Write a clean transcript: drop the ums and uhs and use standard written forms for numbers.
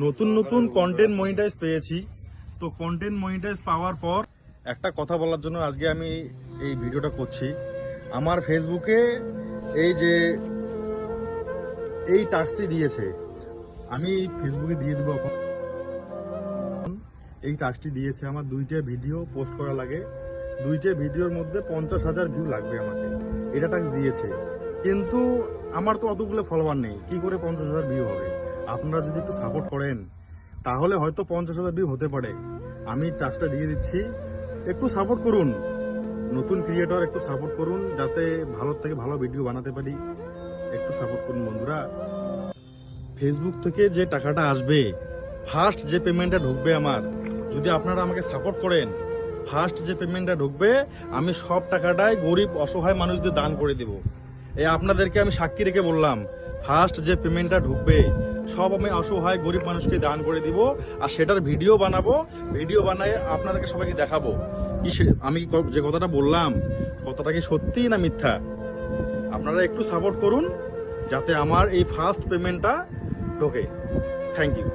নতুন নতুন content monetize পেয়েছি। তো কন্টেন্ট মনিটাইজ পাওয়ার পর একটা কথা বলার জন্য আজকে আমি এই ভিডিওটা করছি। আমার ফেসবুকে এই যে এই টাস্কটি দিয়েছে, আমি ফেসবুকে দিয়ে দেবো এখন। এই টাস্কটি দিয়েছে আমার 2টে ভিডিও পোস্ট করা লাগে, 2টে ভিডিওর মধ্যে 50,000 ভিউ লাগবে আমাকে, এটা টাস্ক দিয়েছে। কিন্তু আমার তো অতগুলো ফলোয়ার নেই, কি করে 50,000 ভিউ হবে? আপনারা যদি একটু সাপোর্ট করেন তাহলে হয়তো 50,000 ভিউ হতে পারে। আমি টাস্কটা দিয়ে দিচ্ছি, একটু সাপোর্ট করুন। নতুন ক্রিয়েটর, একটু সাপোর্ট করুন যাতে ভালো থেকে ভালো ভিডিও বানাতে পারি। একটু সাপোর্ট করুন বন্ধুরা। ফেসবুক থেকে যে টাকাটা আসবে, ফার্স্ট যে পেমেন্টটা ঢুকবে আমার, যদি আপনারা আমাকে সাপোর্ট করেন, ফার্স্ট যে পেমেন্টটা ঢুকবে আমি সব টাকাটাই গরিব অসহায় মানুষদের দান করে দেব। এই আপনাদেরকে আমি সাক্ষী রেখে বললাম, ফার্স্ট যে পেমেন্টটা ঢুকবে সব আমি অসহায় গরিব মানুষকে দান করে দিব। আর সেটার ভিডিও বানাবো, ভিডিও বানায় আপনাদেরকে সবাইকে দেখাবো কি আমি যে কথাটা বললাম, কথাটা কি সত্যি না মিথ্যা। আপনারা একটু সাপোর্ট করুন যাতে আমার এই ফার্স্ট পেমেন্টটা ঢোকে। Thank you.